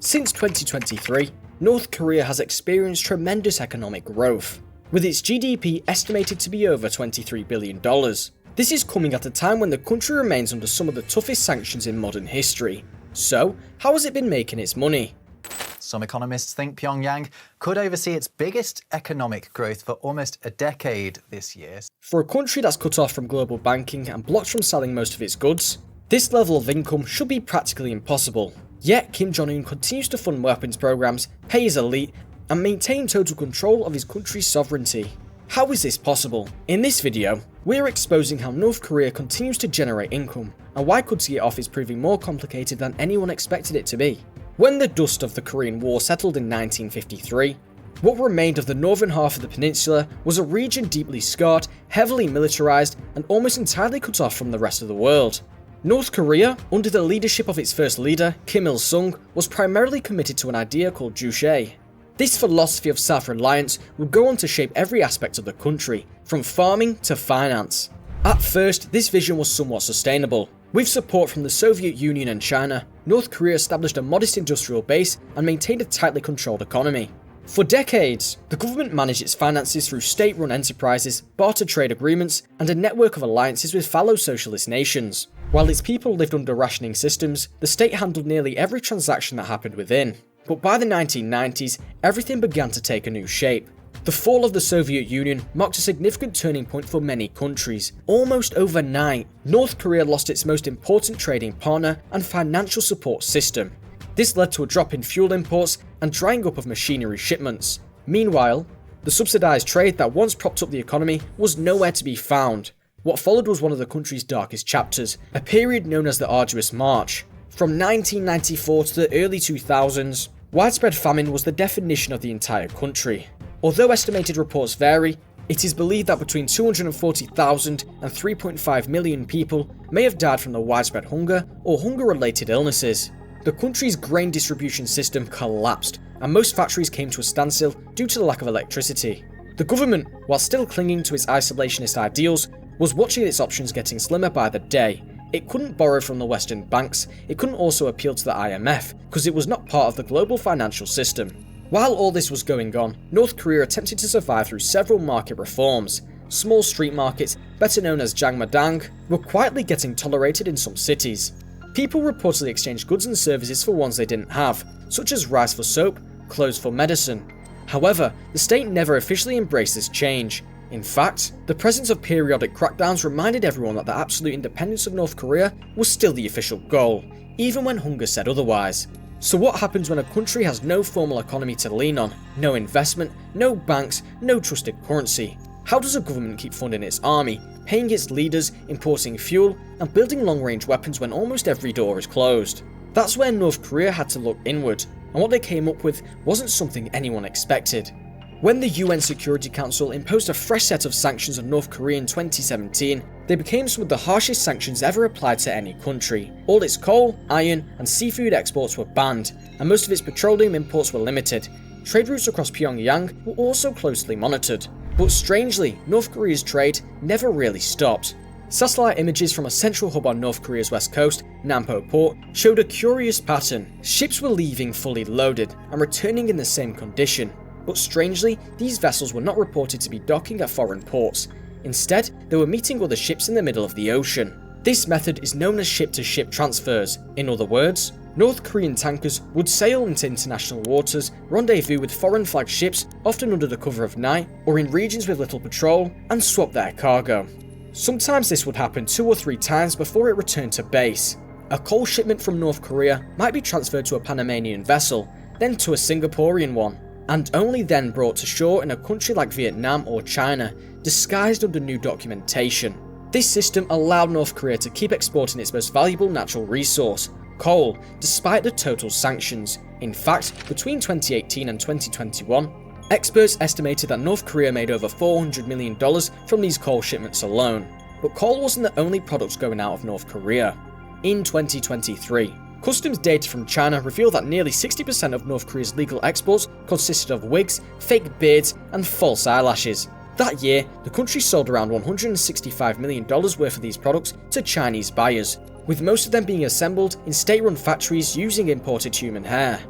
Since 2023, North Korea has experienced tremendous economic growth, with its GDP estimated to be over $23 billion. This is coming at a time when the country remains under some of the toughest sanctions in modern history. So, how has it been making its money? Some economists think Pyongyang could oversee its biggest economic growth for almost a decade this year. For a country that's cut off from global banking and blocked from selling most of its goods, this level of income should be practically impossible. Yet Kim Jong-un continues to fund weapons programs, pay his elite, and maintain total control of his country's sovereignty. How is this possible? In this video, we're exposing how North Korea continues to generate income, and why cutting it off is proving more complicated than anyone expected it to be. When the dust of the Korean War settled in 1953, what remained of the northern half of the peninsula was a region deeply scarred, heavily militarized, and almost entirely cut off from the rest of the world. North Korea, under the leadership of its first leader, Kim Il-sung, was primarily committed to an idea called Juche. This philosophy of self-reliance would go on to shape every aspect of the country, from farming to finance. At first, this vision was somewhat sustainable. With support from the Soviet Union and China, North Korea established a modest industrial base and maintained a tightly controlled economy. For decades, the government managed its finances through state-run enterprises, barter trade agreements, and a network of alliances with fellow socialist nations. While its people lived under rationing systems, the state handled nearly every transaction that happened within. But by the 1990s, everything began to take a new shape. The fall of the Soviet Union marked a significant turning point for many countries. Almost overnight, North Korea lost its most important trading partner and financial support system. This led to a drop in fuel imports and drying up of machinery shipments. Meanwhile, the subsidized trade that once propped up the economy was nowhere to be found. What followed was one of the country's darkest chapters, a period known as the Arduous March. From 1994 to the early 2000s, widespread famine was the definition of the entire country. Although estimated reports vary, it is believed that between 240,000 and 3.5 million people may have died from the widespread hunger or hunger-related illnesses. The country's grain distribution system collapsed, and most factories came to a standstill due to the lack of electricity. The government, while still clinging to its isolationist ideals, was watching its options getting slimmer by the day. It couldn't borrow from the Western banks, it couldn't also appeal to the IMF, because it was not part of the global financial system. While all this was going on, North Korea attempted to survive through several market reforms. Small street markets, better known as jangmadang, were quietly getting tolerated in some cities. People reportedly exchanged goods and services for ones they didn't have, such as rice for soap, clothes for medicine. However, the state never officially embraced this change. In fact, the presence of periodic crackdowns reminded everyone that the absolute independence of North Korea was still the official goal, even when hunger said otherwise. So what happens when a country has no formal economy to lean on, no investment, no banks, no trusted currency? How does a government keep funding its army, paying its leaders, importing fuel, and building long-range weapons when almost every door is closed? That's where North Korea had to look inward, and what they came up with wasn't something anyone expected. When the UN Security Council imposed a fresh set of sanctions on North Korea in 2017, they became some of the harshest sanctions ever applied to any country. All its coal, iron, and seafood exports were banned, and most of its petroleum imports were limited. Trade routes across Pyongyang were also closely monitored. But strangely, North Korea's trade never really stopped. Satellite images from a central hub on North Korea's west coast, Nampo Port, showed a curious pattern. Ships were leaving fully loaded and returning in the same condition. But strangely, these vessels were not reported to be docking at foreign ports. Instead, they were meeting other ships in the middle of the ocean. This method is known as ship-to-ship transfers. In other words, North Korean tankers would sail into international waters, rendezvous with foreign flagged ships, often under the cover of night, or in regions with little patrol, and swap their cargo. Sometimes this would happen 2 or 3 times before it returned to base. A coal shipment from North Korea might be transferred to a Panamanian vessel, then to a Singaporean one, and only then brought to shore in a country like Vietnam or China, disguised under new documentation. This system allowed North Korea to keep exporting its most valuable natural resource, coal, despite the total sanctions. In fact, between 2018 and 2021, experts estimated that North Korea made over $400 million from these coal shipments alone. But coal wasn't the only product going out of North Korea. In 2023, customs data from China revealed that nearly 60% of North Korea's legal exports consisted of wigs, fake beards, and false eyelashes. That year, the country sold around $165 million worth of these products to Chinese buyers, with most of them being assembled in state-run factories using imported human hair.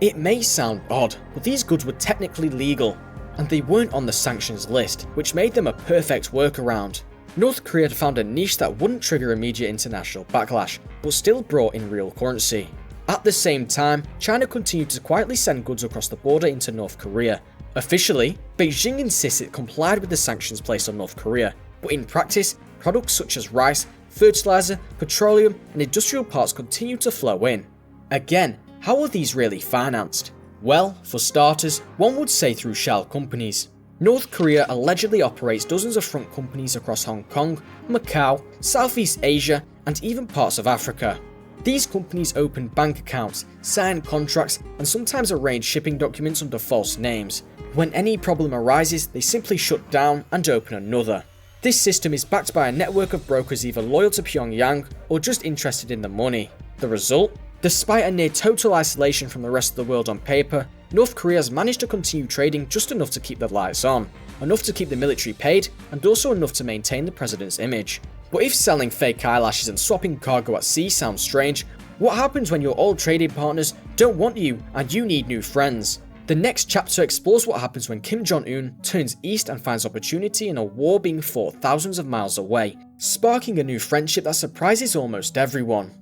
It may sound odd, but these goods were technically legal, and they weren't on the sanctions list, which made them a perfect workaround. North Korea had found a niche that wouldn't trigger immediate international backlash, but still brought in real currency. At the same time, China continued to quietly send goods across the border into North Korea. Officially, Beijing insists it complied with the sanctions placed on North Korea, but in practice, products such as rice, fertilizer, petroleum, and industrial parts continue to flow in. Again, how are these really financed? Well, for starters, one would say through shell companies. North Korea allegedly operates dozens of front companies across Hong Kong, Macau, Southeast Asia, and even parts of Africa. These companies open bank accounts, sign contracts, and sometimes arrange shipping documents under false names. When any problem arises, they simply shut down and open another. This system is backed by a network of brokers either loyal to Pyongyang or just interested in the money. The result? Despite a near total isolation from the rest of the world on paper, North Korea has managed to continue trading just enough to keep the lights on, enough to keep the military paid, and also enough to maintain the president's image. But if selling fake eyelashes and swapping cargo at sea sounds strange, what happens when your old trading partners don't want you and you need new friends? The next chapter explores what happens when Kim Jong-un turns east and finds opportunity in a war being fought thousands of miles away, sparking a new friendship that surprises almost everyone.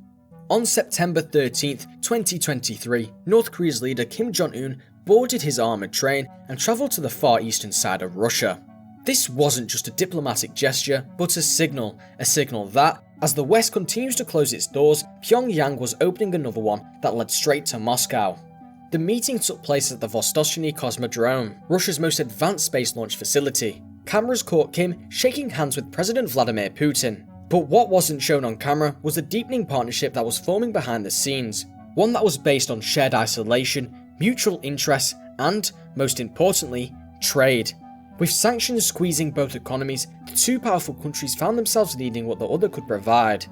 On September 13th, 2023, North Korea's leader Kim Jong-un boarded his armoured train and travelled to the far eastern side of Russia. This wasn't just a diplomatic gesture, but a signal that, as the West continues to close its doors, Pyongyang was opening another one that led straight to Moscow. The meeting took place at the Vostochny Cosmodrome, Russia's most advanced space launch facility. Cameras caught Kim shaking hands with President Vladimir Putin. But what wasn't shown on camera was the deepening partnership that was forming behind the scenes, one that was based on shared isolation, mutual interests, and, most importantly, trade. With sanctions squeezing both economies, the two powerful countries found themselves needing what the other could provide.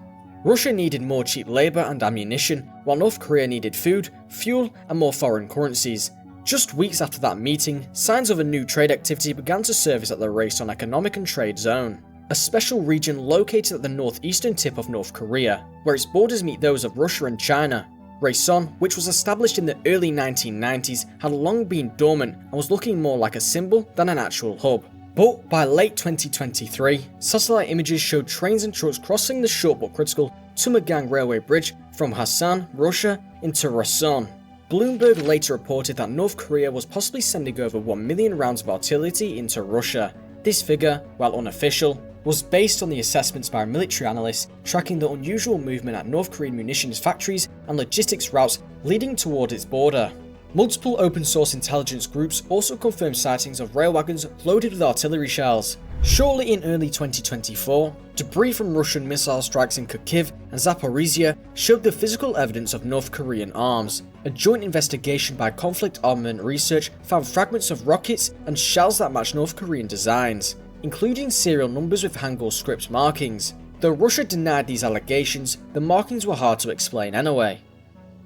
Russia needed more cheap labour and ammunition, while North Korea needed food, fuel, and more foreign currencies. Just weeks after that meeting, signs of a new trade activity began to surface at the Rason Economic and Trade Zone, a special region located at the northeastern tip of North Korea, where its borders meet those of Russia and China. Rason, which was established in the early 1990s, had long been dormant and was looking more like a symbol than an actual hub. But by late 2023, satellite images showed trains and trucks crossing the short but critical Tumagang railway bridge from Hassan, Russia, into Rason. Bloomberg later reported that North Korea was possibly sending over 1 million rounds of artillery into Russia. This figure, while unofficial, was based on the assessments by military analysts tracking the unusual movement at North Korean munitions factories and logistics routes leading toward its border. Multiple open source intelligence groups also confirmed sightings of rail wagons loaded with artillery shells. Shortly in early 2024, debris from Russian missile strikes in Kharkiv and Zaporizhia showed the physical evidence of North Korean arms. A joint investigation by Conflict Armament Research found fragments of rockets and shells that match North Korean designs, including serial numbers with Hangul script markings. Though Russia denied these allegations, the markings were hard to explain anyway.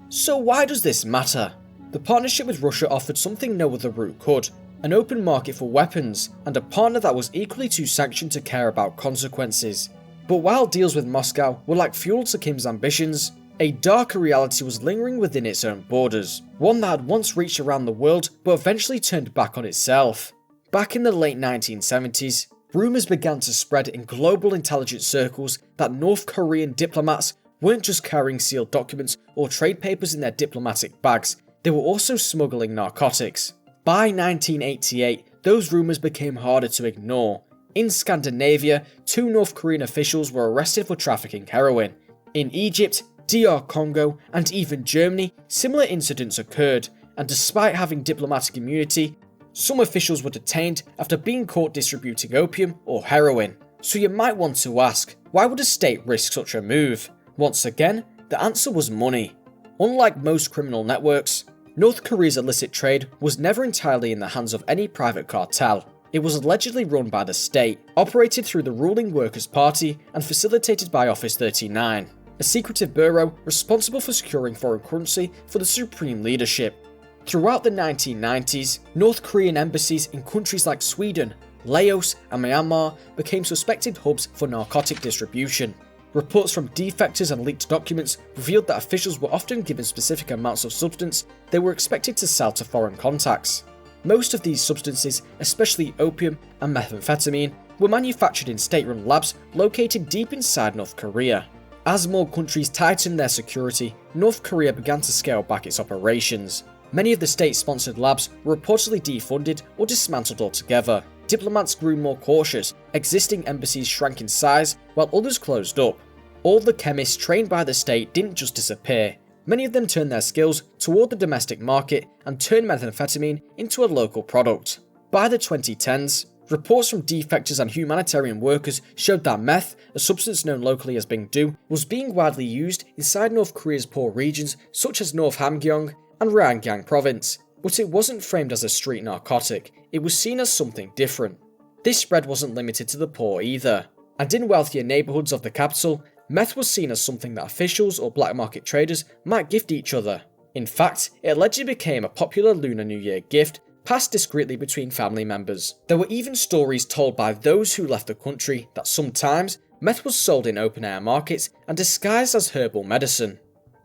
So why does this matter? The partnership with Russia offered something no other route could: an open market for weapons, and a partner that was equally too sanctioned to care about consequences. But while deals with Moscow were like fuel to Kim's ambitions, a darker reality was lingering within its own borders, one that had once reached around the world but eventually turned back on itself. Back in the late 1970s, rumours began to spread in global intelligence circles that North Korean diplomats weren't just carrying sealed documents or trade papers in their diplomatic bags, they were also smuggling narcotics. By 1988, those rumours became harder to ignore. In Scandinavia, 2 North Korean officials were arrested for trafficking heroin. In Egypt, DR Congo, and even Germany, similar incidents occurred, and despite having diplomatic immunity, some officials were detained after being caught distributing opium or heroin. So you might want to ask, why would a state risk such a move? Once again, the answer was money. Unlike most criminal networks, North Korea's illicit trade was never entirely in the hands of any private cartel. It was allegedly run by the state, operated through the ruling Workers' Party, and facilitated by Office 39, a secretive bureau responsible for securing foreign currency for the supreme leadership. Throughout the 1990s, North Korean embassies in countries like Sweden, Laos, and Myanmar became suspected hubs for narcotic distribution. Reports from defectors and leaked documents revealed that officials were often given specific amounts of substance they were expected to sell to foreign contacts. Most of these substances, especially opium and methamphetamine, were manufactured in state-run labs located deep inside North Korea. As more countries tightened their security, North Korea began to scale back its operations. Many of the state-sponsored labs were reportedly defunded or dismantled altogether. Diplomats grew more cautious, existing embassies shrank in size, while others closed up. All the chemists trained by the state didn't just disappear. Many of them turned their skills toward the domestic market and turned methamphetamine into a local product. By the 2010s, reports from defectors and humanitarian workers showed that meth, a substance known locally as Bingdu, was being widely used inside North Korea's poor regions such as North Hamgyong and Ryanggang province. But it wasn't framed as a street narcotic, it was seen as something different. This spread wasn't limited to the poor either, and in wealthier neighbourhoods of the capital, meth was seen as something that officials or black market traders might gift each other. In fact, it allegedly became a popular Lunar New Year gift, passed discreetly between family members. There were even stories told by those who left the country that sometimes meth was sold in open-air markets and disguised as herbal medicine.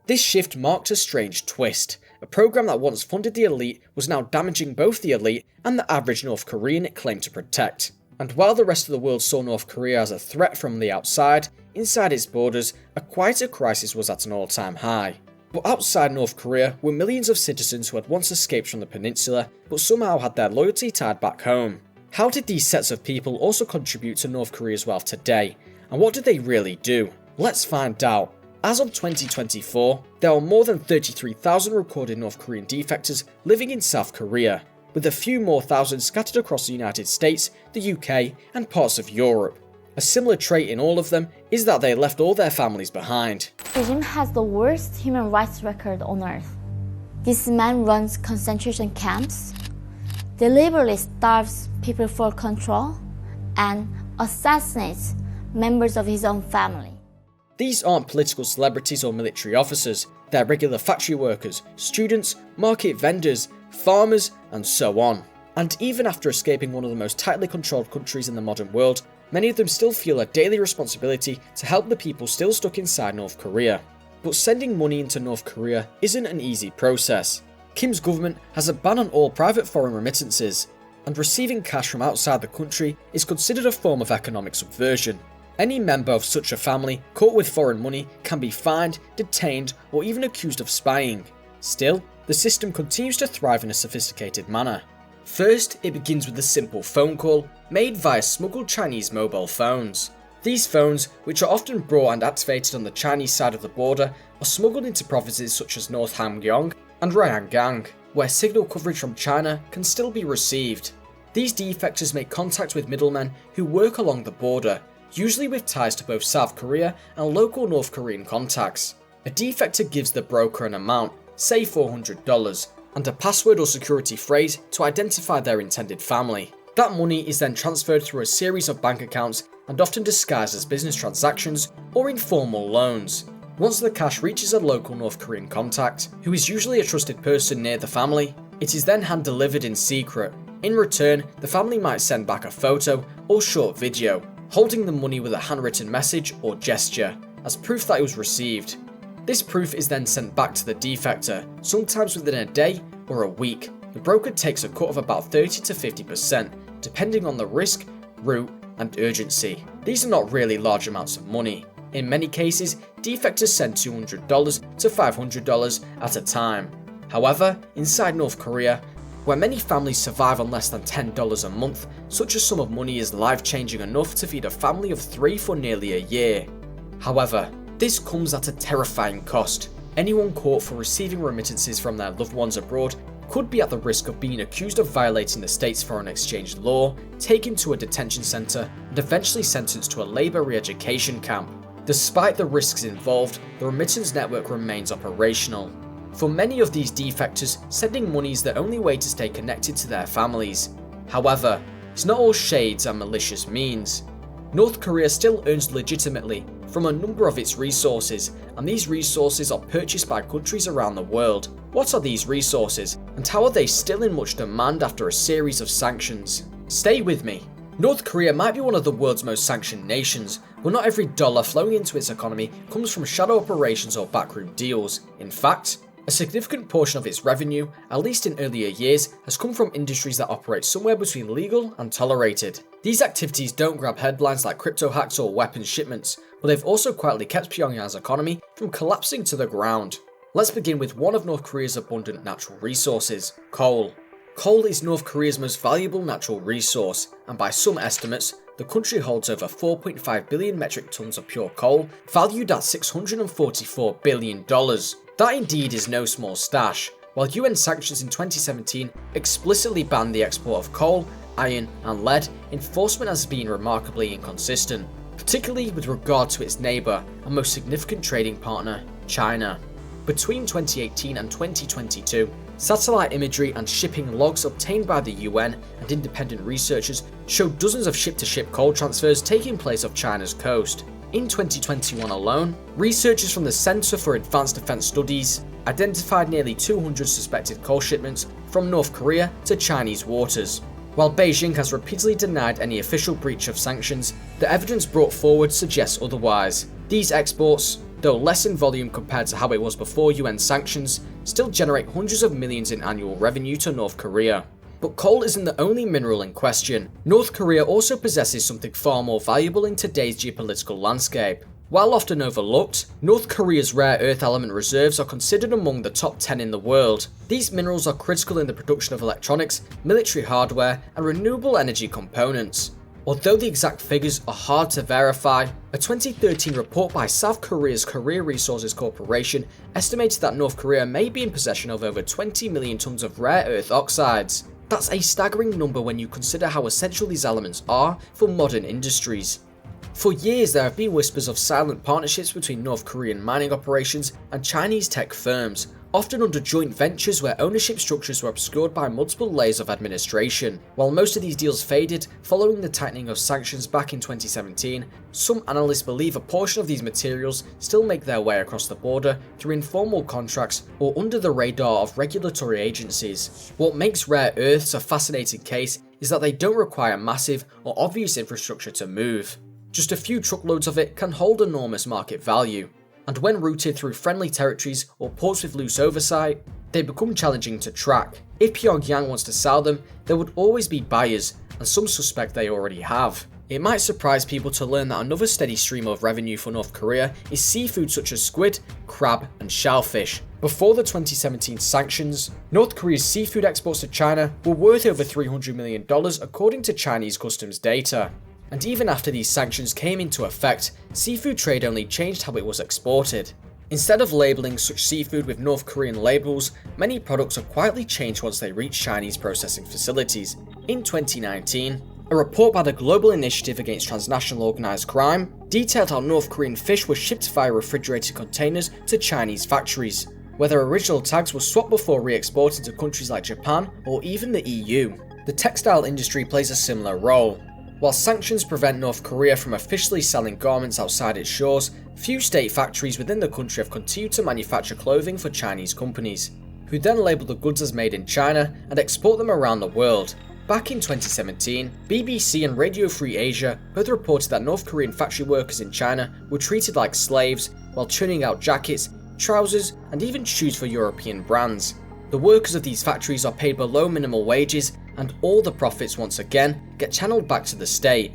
This shift marked a strange twist. A program that once funded the elite was now damaging both the elite and the average North Korean it claimed to protect. And while the rest of the world saw North Korea as a threat from the outside, inside its borders, a quieter crisis was at an all-time high. But outside North Korea were millions of citizens who had once escaped from the peninsula, but somehow had their loyalty tied back home. How did these sets of people also contribute to North Korea's wealth today? And what did they really do? Let's find out. As of 2024, there are more than 33,000 recorded North Korean defectors living in South Korea, with a few more thousand scattered across the United States, the UK, and parts of Europe. A similar trait in all of them is that they left all their families behind. The regime has the worst human rights record on earth. This man runs concentration camps, deliberately starves people for control, and assassinates members of his own family. These aren't political celebrities or military officers, they're regular factory workers, students, market vendors, farmers, and so on. And even after escaping one of the most tightly controlled countries in the modern world, many of them still feel a daily responsibility to help the people still stuck inside North Korea. But sending money into North Korea isn't an easy process. Kim's government has a ban on all private foreign remittances, and receiving cash from outside the country is considered a form of economic subversion. Any member of such a family caught with foreign money can be fined, detained, or even accused of spying. Still, the system continues to thrive in a sophisticated manner. First, it begins with a simple phone call made via smuggled Chinese mobile phones. These phones, which are often brought and activated on the Chinese side of the border, are smuggled into provinces such as North Hamgyong and Ryanggang, where signal coverage from China can still be received. These defectors make contact with middlemen who work along the border, usually with ties to both South Korea and local North Korean contacts. A defector gives the broker an amount, say $400, and a password or security phrase to identify their intended family. That money is then transferred through a series of bank accounts and often disguised as business transactions or informal loans. Once the cash reaches a local North Korean contact, who is usually a trusted person near the family, it is then hand-delivered in secret. In return, the family might send back a photo or short video, holding the money with a handwritten message or gesture, as proof that it was received. This proof is then sent back to the defector, sometimes within a day or a week. The broker takes a cut of about 30 to 50%, depending on the risk, route, and urgency. These are not really large amounts of money. In many cases, defectors send $200 to $500 at a time. However, inside North Korea, where many families survive on less than $10 a month, such a sum of money is life-changing enough to feed a family of 3 for nearly a year. However, this comes at a terrifying cost. Anyone caught for receiving remittances from their loved ones abroad could be at the risk of being accused of violating the state's foreign exchange law, taken to a detention centre, and eventually sentenced to a labour re-education camp. Despite the risks involved, the remittance network remains operational. For many of these defectors, sending money is the only way to stay connected to their families. However, it's not all shades and malicious means. North Korea still earns legitimately from a number of its resources, and these resources are purchased by countries around the world. What are these resources, and how are they still in much demand after a series of sanctions? Stay with me. North Korea might be one of the world's most sanctioned nations, but not every dollar flowing into its economy comes from shadow operations or backroom deals. In fact, a significant portion of its revenue, at least in earlier years, has come from industries that operate somewhere between legal and tolerated. These activities don't grab headlines like crypto hacks or weapons shipments, but they've also quietly kept Pyongyang's economy from collapsing to the ground. Let's begin with one of North Korea's abundant natural resources: coal. Coal is North Korea's most valuable natural resource, and by some estimates, the country holds over 4.5 billion metric tons of pure coal, valued at $644 billion. That indeed is no small stash. While UN sanctions in 2017 explicitly banned the export of coal, iron, and lead, enforcement has been remarkably inconsistent, particularly with regard to its neighbour and most significant trading partner, China. Between 2018 and 2022, satellite imagery and shipping logs obtained by the UN and independent researchers showed dozens of ship-to-ship coal transfers taking place off China's coast. In 2021 alone, researchers from the Center for Advanced Defense Studies identified nearly 200 suspected coal shipments from North Korea to Chinese waters. While Beijing has repeatedly denied any official breach of sanctions, the evidence brought forward suggests otherwise. These exports, though less in volume compared to how it was before UN sanctions, still generate hundreds of millions in annual revenue to North Korea. But coal isn't the only mineral in question. North Korea also possesses something far more valuable in today's geopolitical landscape. While often overlooked, North Korea's rare earth element reserves are considered among the top 10 in the world. These minerals are critical in the production of electronics, military hardware, and renewable energy components. Although the exact figures are hard to verify, a 2013 report by South Korea's Korea Resources Corporation estimated that North Korea may be in possession of over 20 million tons of rare earth oxides. That's a staggering number when you consider how essential these elements are for modern industries. For years, there have been whispers of silent partnerships between North Korean mining operations and Chinese tech firms, often under joint ventures where ownership structures were obscured by multiple layers of administration. While most of these deals faded following the tightening of sanctions back in 2017, some analysts believe a portion of these materials still make their way across the border through informal contracts or under the radar of regulatory agencies. What makes rare earths a fascinating case is that they don't require massive or obvious infrastructure to move. Just a few truckloads of it can hold enormous market value. And when routed through friendly territories or ports with loose oversight, they become challenging to track. If Pyongyang wants to sell them, there would always be buyers, and some suspect they already have. It might surprise people to learn that another steady stream of revenue for North Korea is seafood such as squid, crab, and shellfish. Before the 2017 sanctions, North Korea's seafood exports to China were worth over $300 million according to Chinese customs data. And even after these sanctions came into effect, seafood trade only changed how it was exported. Instead of labeling such seafood with North Korean labels, many products are quietly changed once they reach Chinese processing facilities. In 2019, a report by the Global Initiative Against Transnational Organized Crime detailed how North Korean fish were shipped via refrigerated containers to Chinese factories, where their original tags were swapped before re-exported to countries like Japan or even the EU. The textile industry plays a similar role. While sanctions prevent North Korea from officially selling garments outside its shores, few state factories within the country have continued to manufacture clothing for Chinese companies, who then label the goods as made in China and export them around the world. Back in 2017, BBC and Radio Free Asia both reported that North Korean factory workers in China were treated like slaves while churning out jackets, trousers, and even shoes for European brands. The workers of these factories are paid below minimal wages, and all the profits once again get channeled back to the state.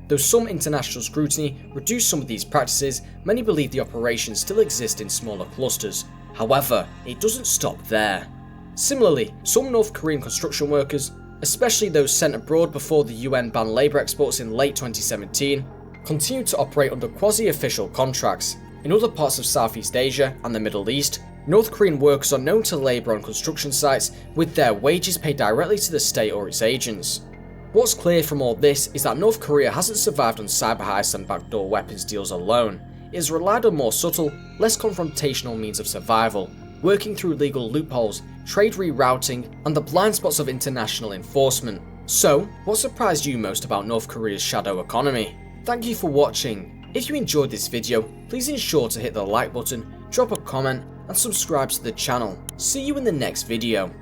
Though some international scrutiny reduced some of these practices, many believe the operations still exist in smaller clusters. However, it doesn't stop there. Similarly, some North Korean construction workers, especially those sent abroad before the UN banned labour exports in late 2017, continue to operate under quasi-official contracts. In other parts of Southeast Asia and the Middle East, North Korean workers are known to labour on construction sites with their wages paid directly to the state or its agents. What's clear from all this is that North Korea hasn't survived on cyber heists and backdoor weapons deals alone. It has relied on more subtle, less confrontational means of survival, working through legal loopholes, trade rerouting, and the blind spots of international enforcement. So, what surprised you most about North Korea's shadow economy? Thank you for watching. If you enjoyed this video, please ensure to hit the like button, drop a comment, and subscribe to the channel. See you in the next video.